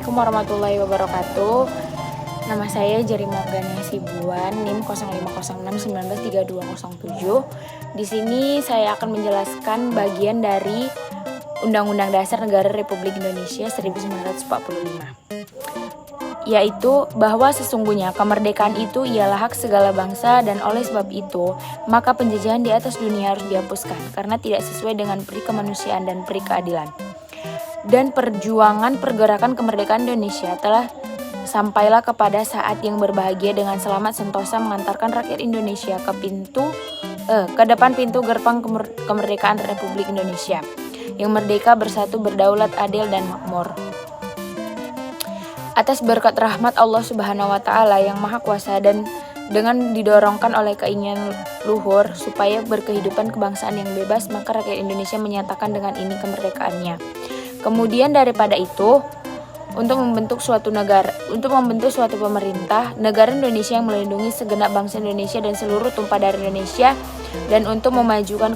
Assalamualaikum warahmatullahi wabarakatuh. Nama saya Jeri Morgana Sibuan, NIM 0506193207. Di sini saya akan menjelaskan bagian dari Undang-Undang Dasar Negara Republik Indonesia 1945. Yaitu bahwa sesungguhnya kemerdekaan itu ialah hak segala bangsa, dan oleh sebab itu maka penjajahan di atas dunia harus dihapuskan karena tidak sesuai dengan peri kemanusiaan dan peri keadilan. Dan perjuangan pergerakan kemerdekaan Indonesia telah sampailah kepada saat yang berbahagia dengan selamat sentosa mengantarkan rakyat Indonesia ke depan pintu gerbang kemerdekaan Republik Indonesia yang merdeka, bersatu, berdaulat, adil, dan makmur. Atas berkat rahmat Allah Subhanahu wa Ta'ala yang Maha Kuasa dan dengan didorongkan oleh keinginan luhur supaya berkehidupan kebangsaan yang bebas, maka rakyat Indonesia menyatakan dengan ini kemerdekaannya. Kemudian daripada itu, untuk membentuk suatu pemerintah, negara Indonesia yang melindungi segenap bangsa Indonesia dan seluruh tumpah darah Indonesia, dan untuk memajukan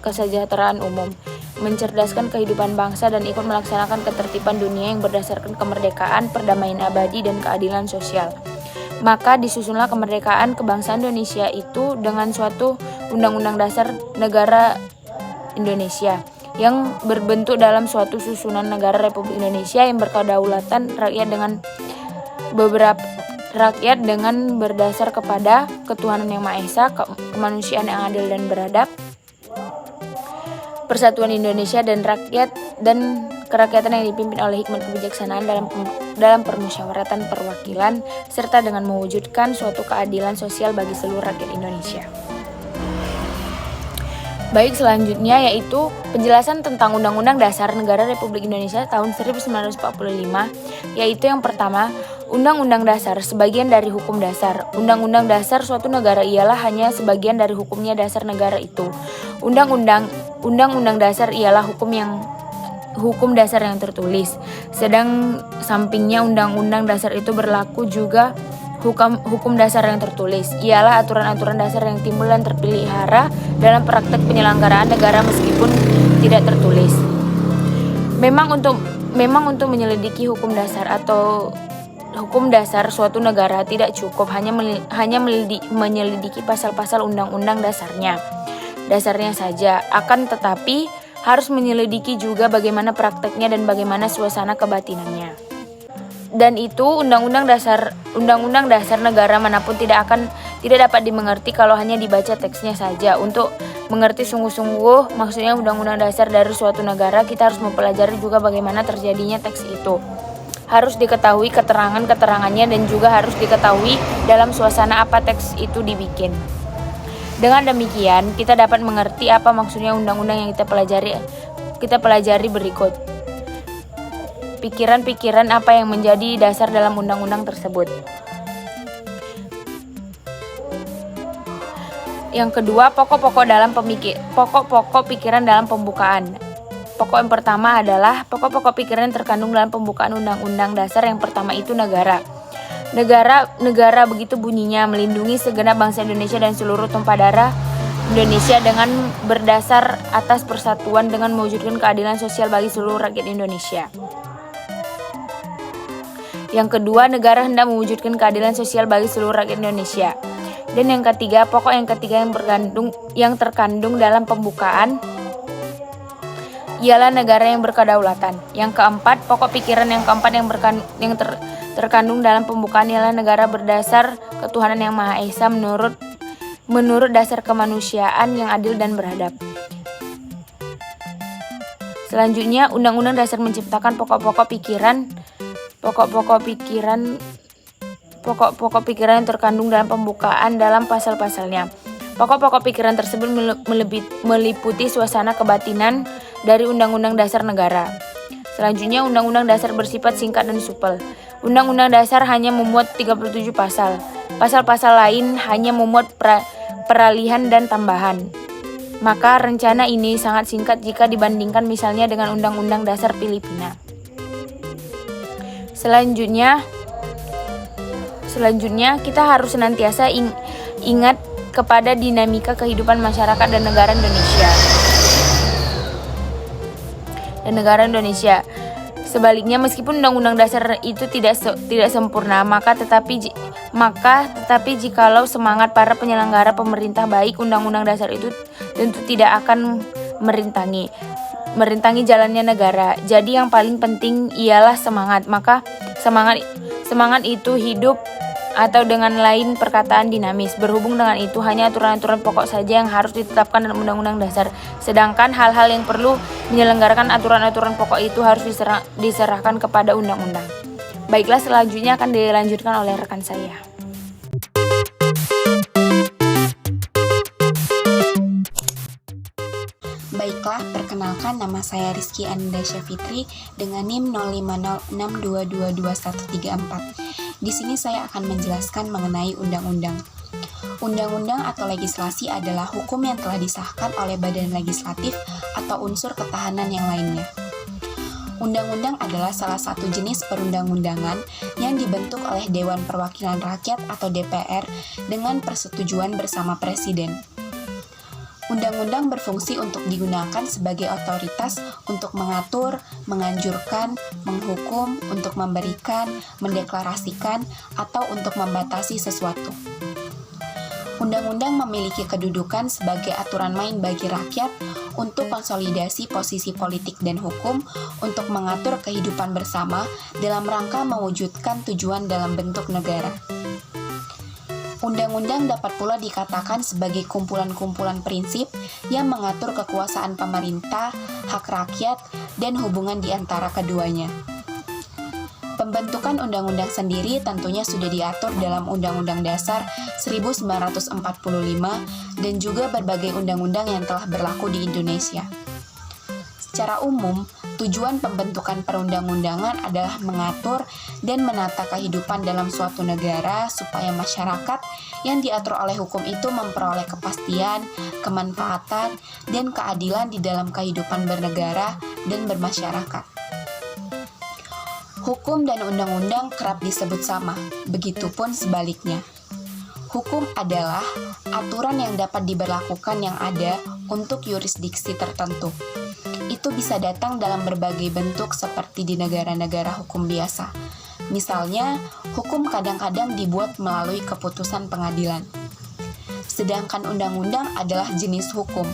kesejahteraan umum, mencerdaskan kehidupan bangsa, dan ikut melaksanakan ketertiban dunia yang berdasarkan kemerdekaan, perdamaian abadi, dan keadilan sosial. Maka disusunlah kemerdekaan kebangsaan Indonesia itu dengan suatu Undang-Undang Dasar Negara Indonesia yang berbentuk dalam suatu susunan negara Republik Indonesia yang berkedaulatan rakyat dengan berdasar kepada ketuhanan yang Maha Esa, kemanusiaan yang adil dan beradab, persatuan Indonesia dan kerakyatan yang dipimpin oleh hikmat kebijaksanaan dalam permusyawaratan perwakilan, serta dengan mewujudkan suatu keadilan sosial bagi seluruh rakyat Indonesia. Baik, selanjutnya yaitu penjelasan tentang Undang-Undang Dasar Negara Republik Indonesia tahun 1945, yaitu yang pertama, Undang-Undang Dasar sebagian dari hukum dasar. Undang-undang dasar suatu negara ialah hanya sebagian dari hukumnya dasar negara itu. Undang-undang dasar ialah hukum dasar yang tertulis. Sedang sampingnya Undang-Undang Dasar itu berlaku juga hukum dasar yang tertulis, ialah aturan-aturan dasar yang timbul dan terpelihara dalam praktek penyelenggaraan negara meskipun tidak tertulis. Memang untuk menyelidiki hukum dasar atau hukum dasar suatu negara tidak cukup hanya menyelidiki pasal-pasal undang-undang dasarnya saja, akan tetapi harus menyelidiki juga bagaimana prakteknya dan bagaimana suasana kebatinannya. Dan itu undang-undang dasar negara manapun tidak dapat dimengerti kalau hanya dibaca teksnya saja. Untuk mengerti sungguh-sungguh maksudnya undang-undang dasar dari suatu negara, kita harus mempelajari juga bagaimana terjadinya teks itu. Harus diketahui keterangannya dan juga harus diketahui dalam suasana apa teks itu dibikin. Dengan demikian, kita dapat mengerti apa maksudnya undang-undang yang kita pelajari berikut. Pikiran-pikiran apa yang menjadi dasar dalam undang-undang tersebut. Yang kedua, pokok-pokok pikiran dalam pembukaan. Pokok yang pertama adalah pokok-pokok pikiran yang terkandung dalam pembukaan Undang-Undang Dasar. Yang pertama itu negara. Negara begitu bunyinya, melindungi segenap bangsa Indonesia dan seluruh tumpah darah Indonesia dengan berdasar atas persatuan dengan mewujudkan keadilan sosial bagi seluruh rakyat Indonesia. Yang kedua, negara hendak mewujudkan keadilan sosial bagi seluruh rakyat Indonesia. Dan yang ketiga, pokok yang ketiga yang terkandung dalam pembukaan ialah negara yang berkedaulatan. Yang keempat, pokok pikiran yang keempat yang terkandung dalam pembukaan ialah negara berdasar ketuhanan yang Maha Esa menurut dasar kemanusiaan yang adil dan beradab. Selanjutnya, Undang-Undang Dasar menciptakan pokok-pokok pikiran yang terkandung dalam pembukaan dalam pasal-pasalnya. Pokok-pokok pikiran tersebut meliputi suasana kebatinan dari Undang-Undang Dasar Negara. Selanjutnya, Undang-Undang Dasar bersifat singkat dan supel. Undang-Undang Dasar hanya memuat 37 pasal. Pasal-pasal lain hanya memuat peralihan dan tambahan. Maka rencana ini sangat singkat jika dibandingkan misalnya dengan Undang-Undang Dasar Filipina. Selanjutnya kita harus senantiasa ingat kepada dinamika kehidupan masyarakat dan negara Indonesia. Sebaliknya, meskipun Undang-Undang Dasar itu tidak sempurna, maka tetapi jikalau semangat para penyelenggara pemerintah baik, Undang-Undang Dasar itu tentu tidak akan merintangi jalannya negara. Jadi yang paling penting ialah semangat. Maka semangat itu hidup, atau dengan lain perkataan dinamis. Berhubung dengan itu, hanya aturan-aturan pokok saja yang harus ditetapkan dalam Undang-Undang Dasar. Sedangkan hal-hal yang perlu menyelenggarakan aturan-aturan pokok itu harus diserahkan kepada undang-undang. Baiklah, selanjutnya akan dilanjutkan oleh rekan saya. Baiklah, perkenalkan, nama saya Rizky Anindasya Fitri dengan NIM 0506222134. Di sini saya akan menjelaskan mengenai undang-undang. Undang-undang atau legislasi adalah hukum yang telah disahkan oleh badan legislatif atau unsur ketahanan yang lainnya. Undang-undang adalah salah satu jenis perundang-undangan yang dibentuk oleh Dewan Perwakilan Rakyat atau DPR dengan persetujuan bersama Presiden. Undang-undang berfungsi untuk digunakan sebagai otoritas untuk mengatur, menganjurkan, menghukum, untuk memberikan, mendeklarasikan, atau untuk membatasi sesuatu. Undang-undang memiliki kedudukan sebagai aturan main bagi rakyat untuk konsolidasi posisi politik dan hukum, untuk mengatur kehidupan bersama dalam rangka mewujudkan tujuan dalam bentuk negara. Undang-undang dapat pula dikatakan sebagai kumpulan-kumpulan prinsip yang mengatur kekuasaan pemerintah, hak rakyat, dan hubungan di antara keduanya. Pembentukan undang-undang sendiri tentunya sudah diatur dalam Undang-Undang Dasar 1945 dan juga berbagai undang-undang yang telah berlaku di Indonesia. Secara umum, tujuan pembentukan perundang-undangan adalah mengatur dan menata kehidupan dalam suatu negara supaya masyarakat yang diatur oleh hukum itu memperoleh kepastian, kemanfaatan, dan keadilan di dalam kehidupan bernegara dan bermasyarakat. Hukum dan undang-undang kerap disebut sama, begitupun sebaliknya. Hukum adalah aturan yang dapat diberlakukan yang ada untuk yurisdiksi tertentu. Itu bisa datang dalam berbagai bentuk seperti di negara-negara hukum biasa. Misalnya, hukum kadang-kadang dibuat melalui keputusan pengadilan. Sedangkan undang-undang adalah jenis hukum,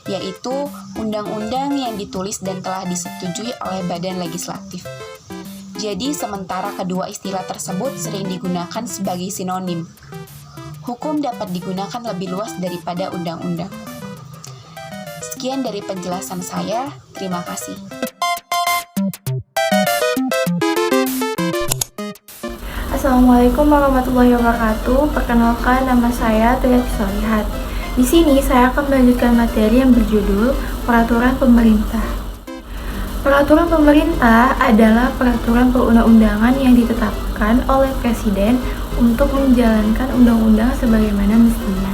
yaitu undang-undang yang ditulis dan telah disetujui oleh badan legislatif. Jadi, sementara kedua istilah tersebut sering digunakan sebagai sinonim, hukum dapat digunakan lebih luas daripada undang-undang. Sekian dari penjelasan saya, terima kasih. Assalamualaikum warahmatullahi wabarakatuh. Perkenalkan, nama saya Tuyati Solihat. Di sini saya akan melanjutkan materi yang berjudul Peraturan Pemerintah. Peraturan pemerintah adalah peraturan perundang-undangan yang ditetapkan oleh Presiden untuk menjalankan undang-undang sebagaimana mestinya.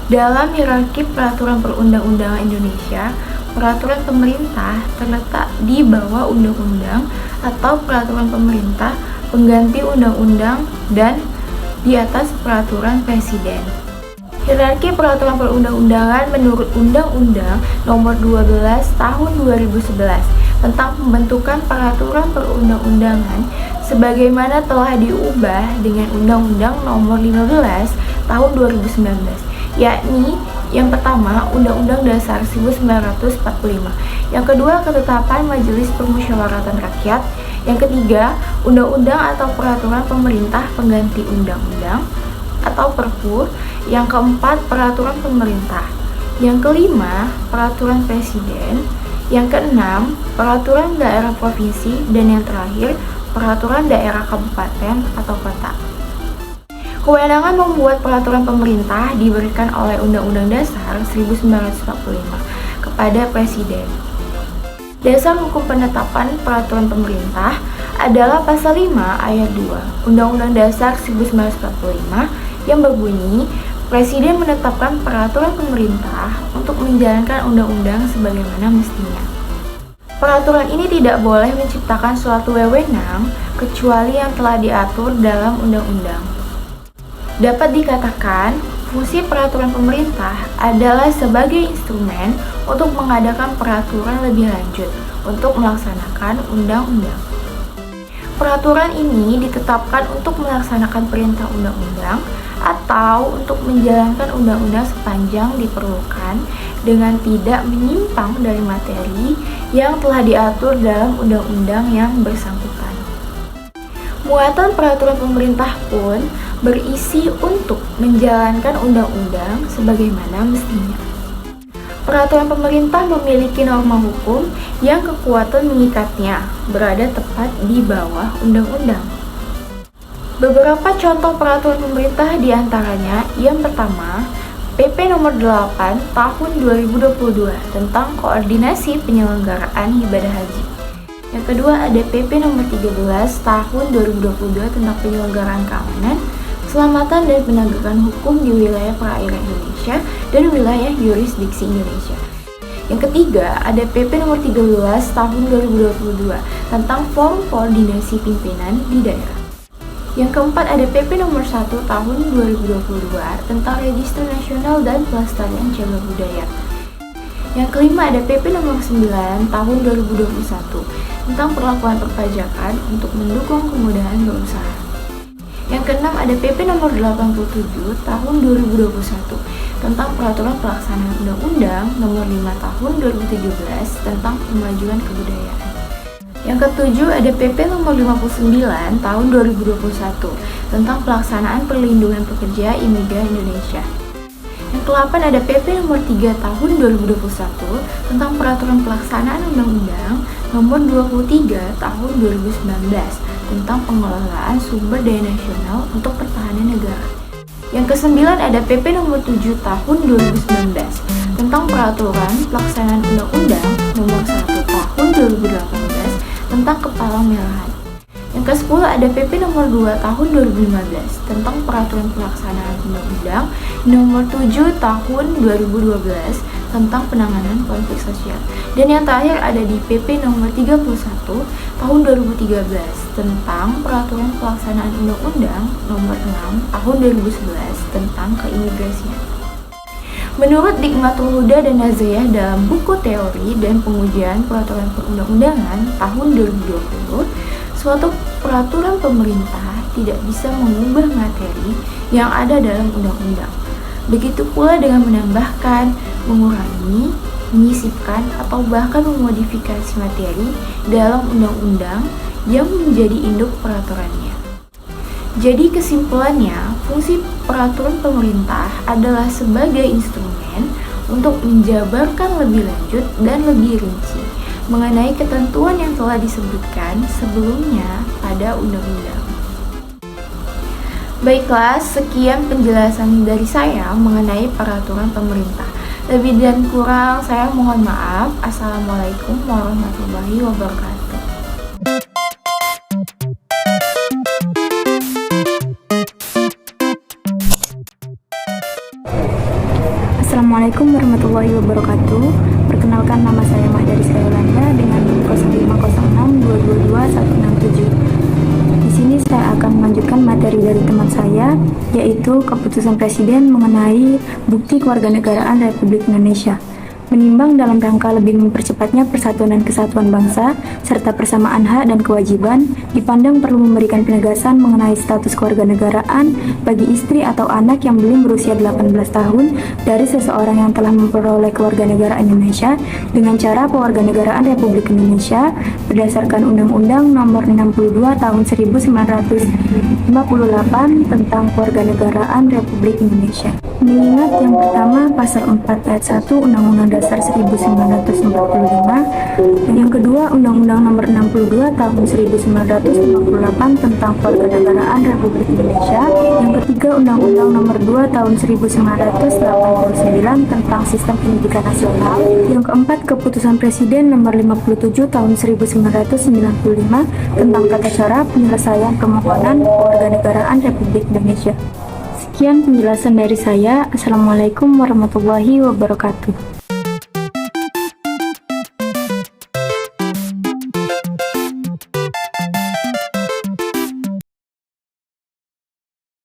Dalam hierarki peraturan perundang-undangan Indonesia, peraturan pemerintah terletak di bawah undang-undang atau peraturan pemerintah pengganti undang-undang dan di atas peraturan presiden. Hierarki peraturan perundang-undangan menurut Undang-Undang Nomor 12 Tahun 2011 tentang pembentukan peraturan perundang-undangan sebagaimana telah diubah dengan Undang-Undang Nomor 15 Tahun 2019. Yakni yang pertama Undang-Undang Dasar 1945, yang kedua Ketetapan Majelis Permusyawaratan Rakyat, yang ketiga Undang-Undang atau Peraturan Pemerintah Pengganti Undang-Undang atau Perpu, yang keempat Peraturan Pemerintah, yang kelima Peraturan Presiden, yang keenam Peraturan Daerah Provinsi, dan yang terakhir Peraturan Daerah Kabupaten atau Kota. Kewenangan membuat peraturan pemerintah diberikan oleh Undang-Undang Dasar 1945 kepada Presiden. Dasar hukum penetapan peraturan pemerintah adalah Pasal 5 Ayat 2 Undang-Undang Dasar 1945 yang berbunyi, Presiden menetapkan peraturan pemerintah untuk menjalankan undang-undang sebagaimana mestinya. Peraturan ini tidak boleh menciptakan suatu wewenang kecuali yang telah diatur dalam undang-undang. Dapat dikatakan, Fungsi peraturan pemerintah adalah sebagai instrumen untuk mengadakan peraturan lebih lanjut untuk melaksanakan undang-undang. Peraturan ini ditetapkan untuk melaksanakan perintah undang-undang atau untuk menjalankan undang-undang sepanjang diperlukan dengan tidak menyimpang dari materi yang telah diatur dalam undang-undang yang bersangkutan. Muatan peraturan pemerintah pun berisi untuk menjalankan undang-undang sebagaimana mestinya. Peraturan pemerintah memiliki norma hukum yang kekuatan mengikatnya berada tepat di bawah undang-undang. Beberapa contoh peraturan pemerintah diantaranya yang pertama, PP nomor 8 tahun 2022 tentang koordinasi penyelenggaraan ibadah haji. Yang kedua ada PP nomor 13 tahun 2022 tentang penyelenggaraan keamanan, keselamatan dan penegakan hukum di wilayah perairan Indonesia dan wilayah yurisdiksi Indonesia. Yang ketiga ada PP nomor 13 tahun 2022 tentang forum koordinasi pimpinan di daerah. Yang keempat ada PP nomor 1 tahun 2022 tentang Register Nasional dan Pelestarian Cagar Budaya. Yang kelima ada PP nomor 9 tahun 2021 tentang perlakuan perpajakan untuk mendukung kemudahan berusaha. Yang keenam ada PP nomor 87 tahun 2021 tentang peraturan pelaksanaan undang-undang nomor 5 tahun 2017 tentang kemajuan kebudayaan. Yang ketujuh ada PP nomor 59 tahun 2021 tentang pelaksanaan perlindungan pekerja imigran Indonesia. Yang ke-8 ada PP nomor 3 tahun 2021 tentang peraturan pelaksanaan undang-undang nomor 23 tahun 2019 tentang pengelolaan sumber daya nasional untuk pertahanan negara. Yang ke-9 ada PP nomor 7 tahun 2019 tentang peraturan pelaksanaan undang-undang nomor 1 tahun 2018 tentang kepala-merahan. Yang ke-10 ada PP nomor 2 tahun 2015 tentang peraturan pelaksanaan undang-undang nomor 7 tahun 2012 tentang penanganan konflik sosial. Dan yang terakhir ada di PP nomor 31 tahun 2013 tentang peraturan pelaksanaan undang-undang nomor 6 tahun 2011 tentang keimigrasian. Menurut Nikmatul Huda dan Nazriyah dalam buku teori dan pengujian peraturan perundang-undangan tahun 2020, suatu peraturan pemerintah tidak bisa mengubah materi yang ada dalam undang-undang. Begitu pula dengan menambahkan, mengurangi, menyisipkan, atau bahkan memodifikasi materi dalam undang-undang yang menjadi induk peraturannya. Jadi kesimpulannya, fungsi peraturan pemerintah adalah sebagai instrumen untuk menjabarkan lebih lanjut dan lebih rinci mengenai ketentuan yang telah disebutkan sebelumnya pada undang-undang. Baiklah, sekian penjelasan dari saya mengenai peraturan pemerintah. Lebih dan kurang saya mohon maaf. Assalamualaikum warahmatullahi wabarakatuh. Assalamualaikum warahmatullahi wabarakatuh. Perkenalkan, nama saya Mahda Rizka Yolanda dengan NIM 0506222167. Di sini saya akan melanjutkan materi dari teman saya, yaitu keputusan Presiden mengenai bukti kewarganegaraan Republik Indonesia. Menimbang dalam rangka lebih mempercepatnya persatuan dan kesatuan bangsa, serta persamaan hak dan kewajiban, dipandang perlu memberikan penegasan mengenai status kewarganegaraan bagi istri atau anak yang belum berusia 18 tahun dari seseorang yang telah memperoleh kewarganegaraan Indonesia dengan cara kewarganegaraan Republik Indonesia berdasarkan Undang-Undang Nomor 62 Tahun 1958 tentang Kewarganegaraan Republik Indonesia. Mengingat yang pertama Pasal 4 Ayat 1 Undang-Undang Dasar 1945, dan yang kedua Undang-Undang Nomor 62 Tahun 1958 tentang Kewarganegaraan Republik Indonesia, yang ketiga Undang-Undang Nomor 2 Tahun 1989 tentang Sistem Pendidikan Nasional, yang keempat Keputusan Presiden Nomor 57 Tahun 1995 tentang tata cara penyelesaian permohonan kewarganegaraan Republik Indonesia. Sekian penjelasan dari saya. Assalamualaikum warahmatullahi wabarakatuh.